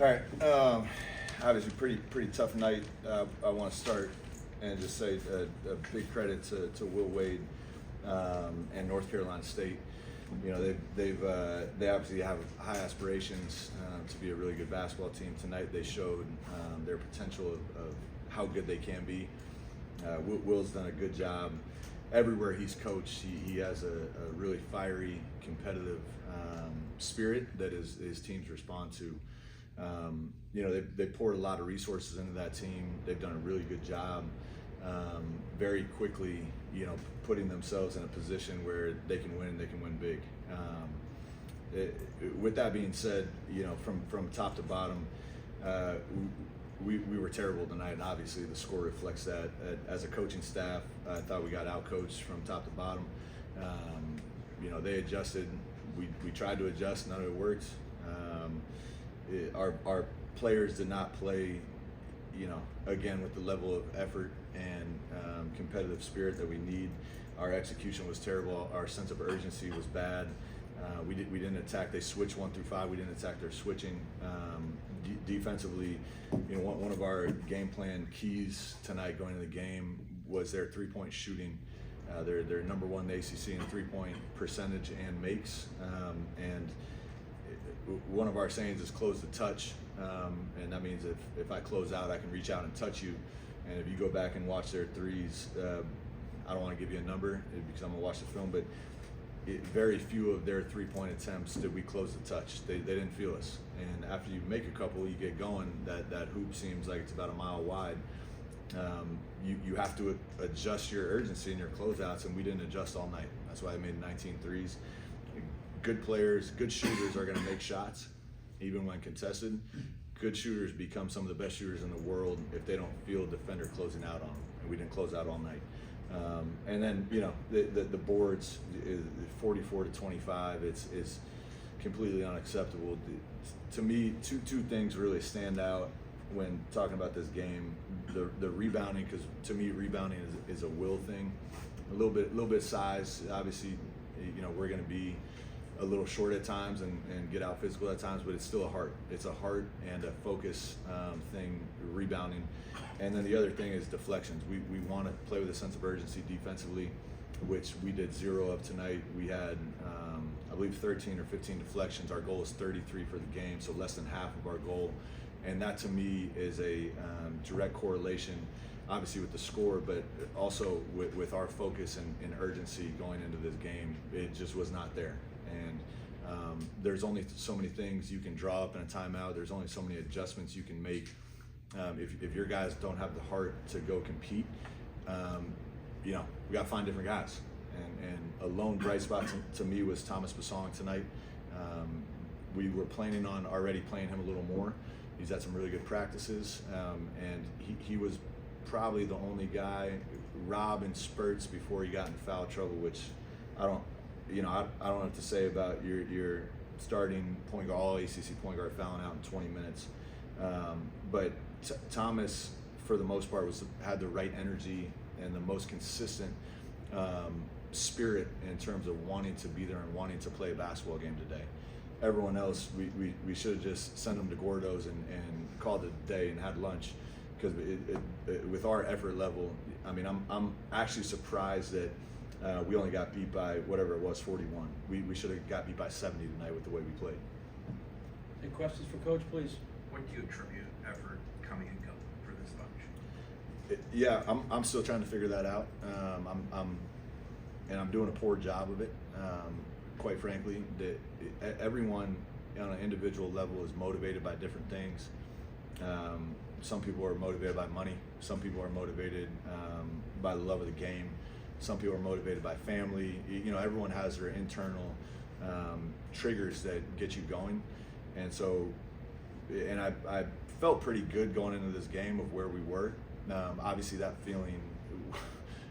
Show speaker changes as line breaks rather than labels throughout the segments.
All right. Obviously, pretty tough night. I want to start and just say a big credit to Will Wade and North Carolina State. You know, they obviously have high aspirations to be a really good basketball team. Tonight they showed their potential of how good they can be. Will's done a good job. Everywhere he's coached, he has a really fiery, competitive spirit that his teams respond to. You know, they poured a lot of resources into that team. They've done a really good job very quickly, you know, putting themselves in a position where they can win big. With that being said, you know, from top to bottom, we were terrible tonight, and obviously the score reflects that. As a coaching staff, I thought we got outcoached from top to bottom. You know, they adjusted. We tried to adjust, none of it worked. Our players did not play, you know, again with the level of effort and competitive spirit that we need. Our execution was terrible. Our sense of urgency was bad. We didn't attack. They switched 1 through 5. We didn't attack their switching. Defensively, you know, one of our game plan keys tonight going into the game was their three-point shooting. They're number one in the ACC in three-point percentage and makes. And one of our sayings is close the touch, and that means if I close out, I can reach out and touch you. And if you go back and watch their threes, I don't want to give you a number because I'm gonna watch the film, but very few of their three-point attempts did we close the touch. They didn't feel us. And after you make a couple, you get going. That hoop seems like it's about a mile wide. You have to adjust your urgency in your closeouts, and we didn't adjust all night. That's why I made 19 threes. Good players, good shooters are going to make shots, even when contested. Good shooters become some of the best shooters in the world if they don't feel a defender closing out on them, and we didn't close out all night. And then, you know, the boards, 44 to 25, it's completely unacceptable. To me, two things really stand out when talking about this game. The rebounding, because to me rebounding is a will thing. A little bit size, obviously, you know, we're going to be a little short at times and get out physical at times, but it's still it's a heart and a focus thing, rebounding. And then the other thing is deflections. We want to play with a sense of urgency defensively, which we did 0 of tonight. We had, I believe, 13 or 15 deflections. Our goal is 33 for the game, so less than half of our goal. And that to me is a direct correlation, obviously with the score, but also with our focus and urgency going into this game. It just was not there. And there's only so many things you can draw up in a timeout. There's only so many adjustments you can make. If your guys don't have the heart to go compete, you know, we got to find different guys. And a lone bright spot to me was Thomas Basong tonight. We were planning on already playing him a little more. He's had some really good practices, and he was probably the only guy. Rob in spurts before he got in foul trouble, which I don't know what to say about your starting point guard, all ACC point guard fouling out in 20 minutes. But Thomas, for the most part, had the right energy and the most consistent spirit in terms of wanting to be there and wanting to play a basketball game today. Everyone else, we should have just sent them to Gordo's and called it a day and had lunch, because with our effort level, I mean, I'm actually surprised that we only got beat by whatever it was, 41. We should have got beat by 70 tonight with the way we played.
Any questions for Coach, please?
What do you attribute effort coming and going for this bunch?
Yeah, I'm still trying to figure that out. I'm doing a poor job of it. Quite frankly, everyone on an individual level is motivated by different things. Some people are motivated by money. Some people are motivated by the love of the game. Some people are motivated by family. You know, everyone has their internal triggers that get you going. And so, and I felt pretty good going into this game of where we were. Obviously that feeling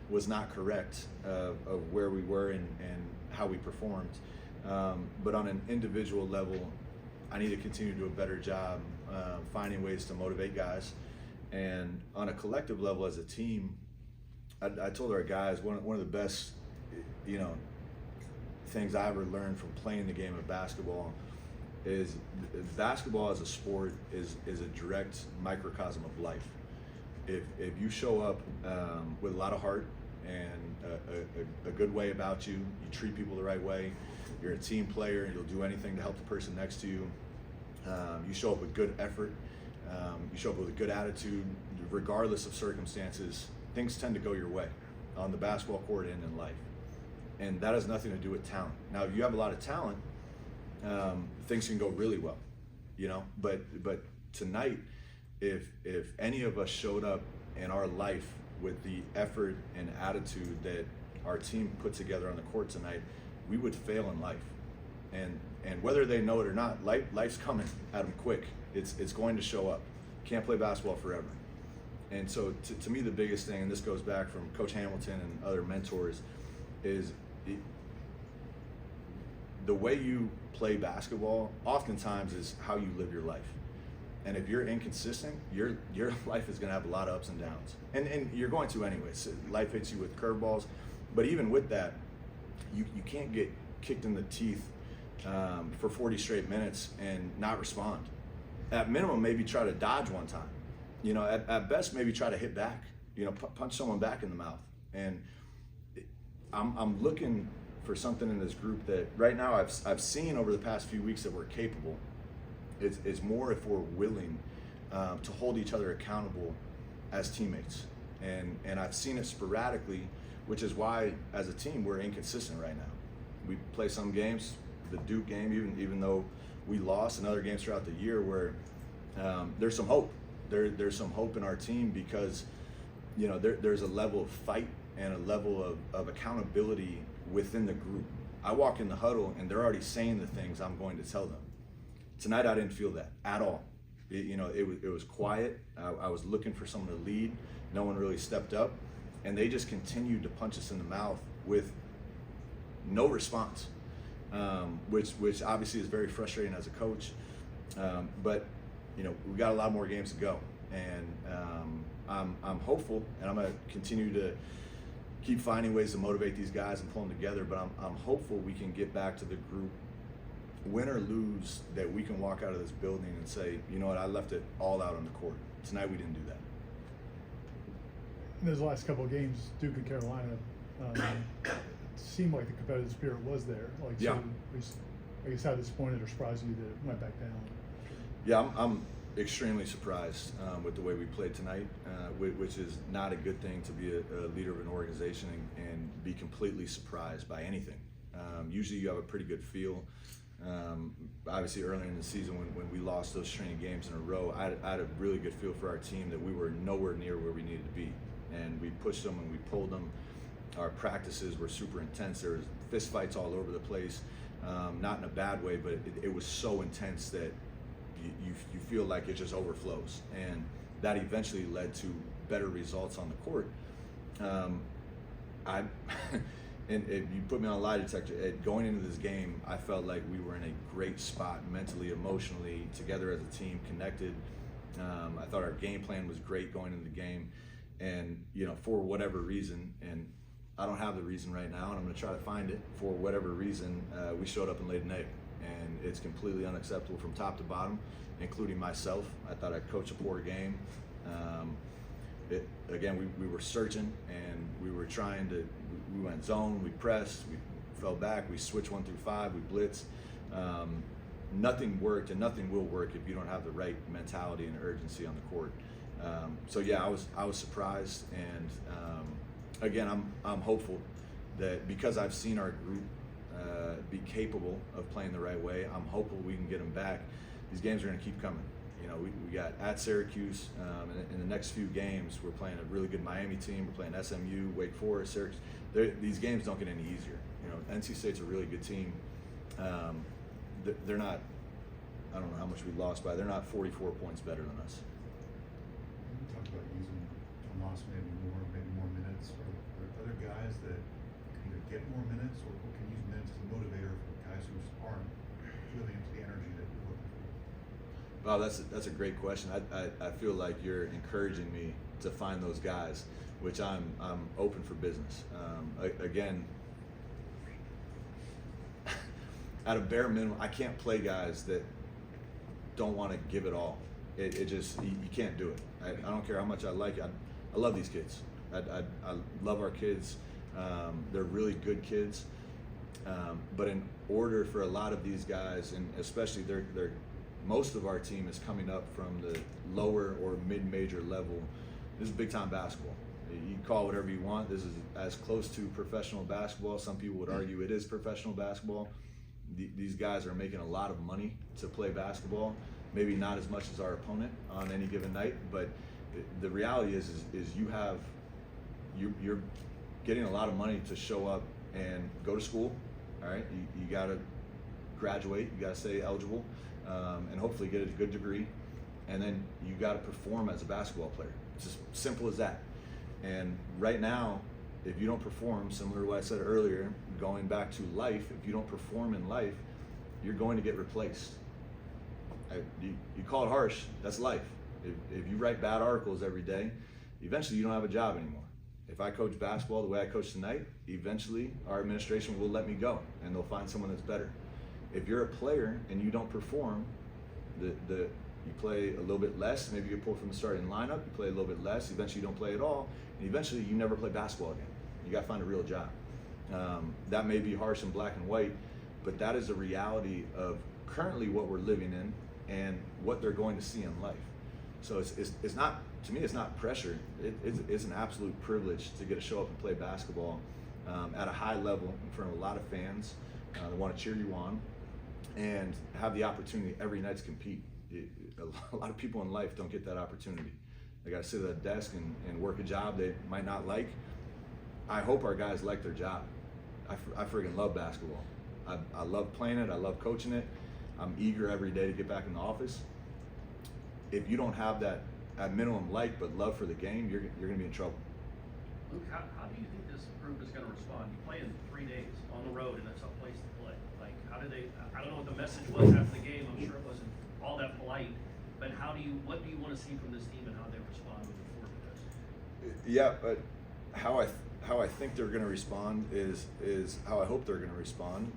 was not correct of where we were and how we performed. But on an individual level, I need to continue to do a better job finding ways to motivate guys. And on a collective level as a team, I told our guys one of the best, you know, things I ever learned from playing the game of basketball is basketball as a sport is a direct microcosm of life. If you show up with a lot of heart and a good way about you, you treat people the right way, you're a team player, you'll do anything to help the person next to you, you show up with good effort, you show up with a good attitude, regardless of circumstances, things tend to go your way on the basketball court and in life. And that has nothing to do with talent. Now, if you have a lot of talent, things can go really well, you know, but tonight, if any of us showed up in our life with the effort and attitude that our team put together on the court tonight, we would fail in life. And whether they know it or not, life's coming at them quick. It's going to show up. Can't play basketball forever. And so to me, the biggest thing, and this goes back from Coach Hamilton and other mentors, is the way you play basketball oftentimes is how you live your life. And if you're inconsistent, your life is going to have a lot of ups and downs. And you're going to anyways. Life hits you with curveballs. But even with that, you can't get kicked in the teeth for 40 straight minutes and not respond. At minimum, maybe try to dodge one time. You know, at best, maybe try to hit back. You know, punch someone back in the mouth. And I'm looking for something in this group that right now I've seen over the past few weeks that we're capable. It's more if we're willing to hold each other accountable as teammates. And I've seen it sporadically, which is why as a team we're inconsistent right now. We play some games, the Duke game, even though we lost, and other games throughout the year where there's some hope. There's some hope in our team because, you know, there's a level of fight and a level of accountability within the group. I walk in the huddle and they're already saying the things I'm going to tell them. Tonight I didn't feel that at all. It was quiet. I was looking for someone to lead. No one really stepped up, and they just continued to punch us in the mouth with no response, which obviously is very frustrating as a coach. But you know, we got a lot more games to go, and I'm hopeful, and I'm going to continue to keep finding ways to motivate these guys and pull them together. But I'm hopeful we can get back to the group, win or lose, that we can walk out of this building and say, you know what, I left it all out on the court. Tonight we didn't do that.
In those last couple of games, Duke and Carolina, it seemed like the competitive spirit was there. Like,
yeah.
So, I guess how disappointed or surprised you that it went back down?
Yeah, I'm extremely surprised with the way we played tonight, which is not a good thing to be a leader of an organization and be completely surprised by anything. Usually you have a pretty good feel. Obviously earlier in the season when we lost those training games in a row, I had a really good feel for our team that we were nowhere near where we needed to be. And we pushed them and we pulled them. Our practices were super intense. There was fist fights all over the place, not in a bad way, but it was so intense that you feel like it just overflows. And that eventually led to better results on the court. And if you put me on a lie detector, going into this game, I felt like we were in a great spot mentally, emotionally, together as a team, connected. I thought our game plan was great going into the game. And, you know, for whatever reason, and I don't have the reason right now, and I'm going to try to find it, for whatever reason, we showed up and laid an egg. And it's completely unacceptable from top to bottom, including myself. I thought I coached a poor game. Again, we were searching, and we were trying to, we went zone, we pressed, we fell back, we switched 1 through 5, we blitzed. Nothing worked, and nothing will work if you don't have the right mentality and urgency on the court. So yeah, I was surprised, and again, I'm hopeful that because I've seen our group be capable of playing the right way, I'm hopeful we can get them back. These games are going to keep coming. You know, we got at Syracuse, in the next few games, we're playing a really good Miami team. We're playing SMU, Wake Forest, Syracuse. These games don't get any easier. You know, NC State's a really good team. They're not, I don't know how much we lost by, they're not 44 points better than us.
You talked about using Tomas maybe more minutes. Are there guys that can either get more minutes or can use minutes as a motivator for guys who aren't really into the energy that you're looking for?
Wow, that's a great question. I feel like you're encouraging me to find those guys, which I'm open for business. Again, at a bare minimum, I can't play guys that don't want to give it all. It just, you can't do it. I don't care how much I like it. I love these kids. I love our kids. They're really good kids. But in order for a lot of these guys, and especially most of our team is coming up from the lower or mid-major level. This is big-time basketball. You call it whatever you want. This is as close to professional basketball. Some people would argue it is professional basketball. These guys are making a lot of money to play basketball. Maybe not as much as our opponent on any given night, but the reality is you're getting a lot of money to show up and go to school. All right, you got to graduate, you got to stay eligible, and hopefully get a good degree, and then you got to perform as a basketball player. It's as simple as that. And right now, if you don't perform, similar to what I said earlier, going back to life, if you don't perform in life, you're going to get replaced. You call it harsh, that's life. If you write bad articles every day, eventually you don't have a job anymore. If I coach basketball the way I coach tonight, eventually our administration will let me go and they'll find someone that's better. If you're a player and you don't perform, you play a little bit less, maybe you get pulled from the starting lineup, you play a little bit less, eventually you don't play at all, and eventually you never play basketball again. You gotta find a real job. That may be harsh and black and white, but that is the reality of currently what we're living in and what they're going to see in life. So it's not, to me, it's not pressure. It's an absolute privilege to get to show up and play basketball at a high level in front of a lot of fans that want to cheer you on and have the opportunity every night to compete. A lot of people in life don't get that opportunity. They got to sit at a desk and work a job they might not like. I hope our guys like their job. I freaking love basketball. I love playing it. I love coaching it. I'm eager every day to get back in the office. If you don't have that at minimum like but love for the game, you're going to be in trouble.
Luke, how do you think this group is going to respond? You play in 3 days on the road, and it's a place to play. Like, how do they? I don't know what the message was after the game. I'm sure it wasn't all that polite. But what do you want to see from this team and how they respond moving forward to this?
Yeah, but how I think they're going to respond is how I hope they're going to respond.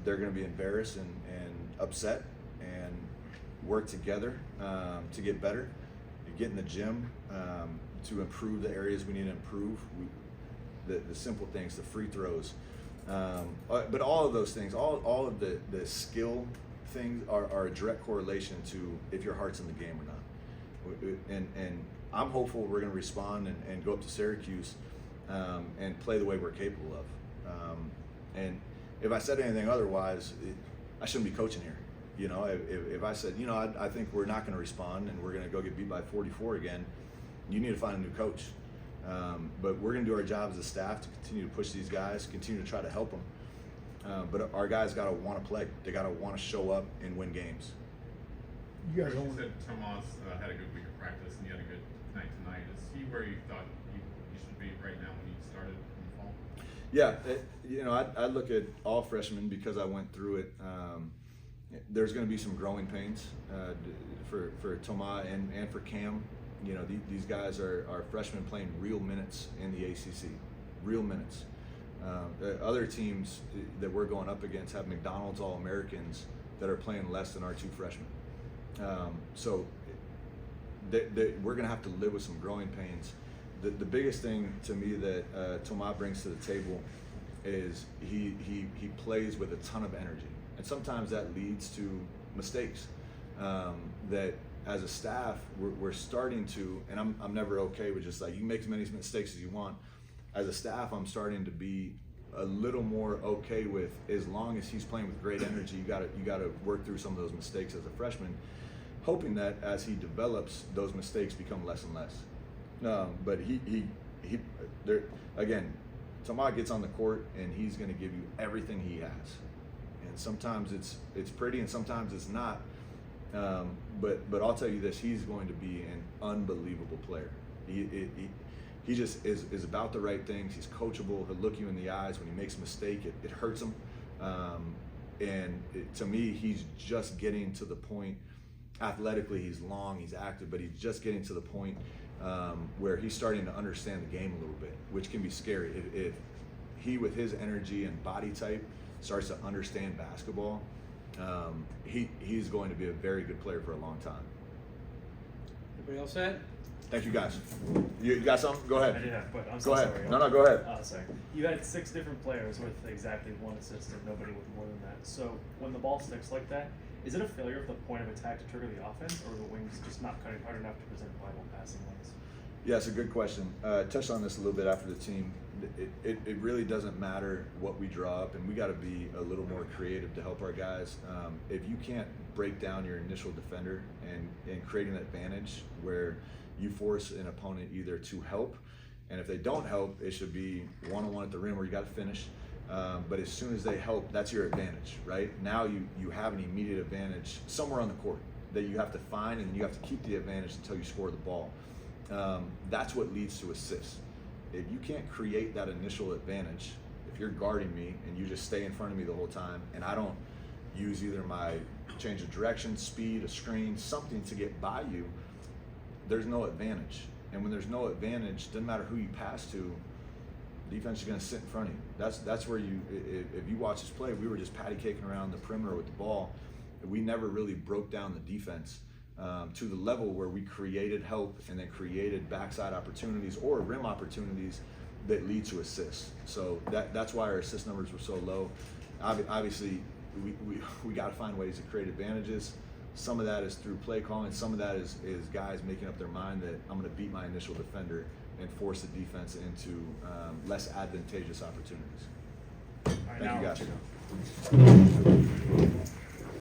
They're going to be embarrassed and upset and work together to get better, to get in the gym, to improve the areas we need to improve, the simple things, the free throws, but all of those things, all of the skill things are a direct correlation to if your heart's in the game or not. And I'm hopeful we're going to respond and go up to Syracuse and play the way we're capable of. And if I said anything otherwise, I shouldn't be coaching here. You know, if I said, you know, I think we're not going to respond and we're going to go get beat by 44 again, you need to find a new coach. But we're going to do our job as a staff to continue to push these guys, continue to try to help them. But our guys got to want to play. They got to want to show up and win games.
You guys
You
don't.
said Tomas had a good week of practice and you had a good night tonight. Is he where you thought you should be right now when you started in the fall?
Yeah, you know, I look at all freshmen because I went through it. There's going to be some growing pains for Tomas and for Cam. You know, these guys are freshmen playing real minutes in the ACC, real minutes. Other teams that we're going up against have McDonald's All-Americans that are playing less than our 2 freshmen. So we're going to have to live with some growing pains. The biggest thing to me that Tomas brings to the table is he plays with a ton of energy. And sometimes that leads to mistakes that as a staff, we're starting to, and I'm never okay with just like, you can make as many mistakes as you want. As a staff, I'm starting to be a little more okay with, as long as he's playing with great energy, you gotta work through some of those mistakes as a freshman, hoping that as he develops, those mistakes become less and less. But again, Tomas gets on the court and he's gonna give you everything he has. And sometimes it's pretty and sometimes it's not. But I'll tell you this, he's going to be an unbelievable player. He just is about the right things. He's coachable. He'll look you in the eyes when he makes a mistake. It hurts him. To me, he's just getting to the point, athletically, he's long, he's active, but he's just getting to the point where he's starting to understand the game a little bit, which can be scary. If he, with his energy and body type, starts to understand basketball, he's going to be a very good player for a long time.
Everybody else set?
Thank you, guys. You got something? Go
I
ahead.
did have, but I'm
Go
so
ahead.
sorry.
No, go ahead.
Sorry. You had 6 different players with exactly 1 assist and nobody with more than that. So when the ball sticks like that, is it a failure of the point of attack to trigger the offense, or are the wings just not cutting hard enough to present viable passing lanes?
Yeah, it's a good question. Touched on this a little bit after the team. It really doesn't matter what we draw up, and we got to be a little more creative to help our guys. If you can't break down your initial defender and create an advantage where you force an opponent either to help, and if they don't help, it should be one-on-one at the rim where you got to finish. But as soon as they help, that's your advantage, right? Now you have an immediate advantage somewhere on the court that you have to find, and you have to keep the advantage until you score the ball. That's what leads to assists. If you can't create that initial advantage, if you're guarding me and you just stay in front of me the whole time, and I don't use either my change of direction, speed, a screen, something to get by you, there's no advantage. And when there's no advantage, doesn't matter who you pass to, defense is going to sit in front of you. That's where if you watch us play, we were just patty caking around the perimeter with the ball. We never really broke down the defense to the level where we created help and then created backside opportunities or rim opportunities that lead to assists. So that's why our assist numbers were so low. Obviously, we got to find ways to create advantages. Some of that is through play calling. Some of that is guys making up their mind that I'm going to beat my initial defender and force the defense into less advantageous opportunities.
All right,
Thank you,
now
guys.
I'll let you go.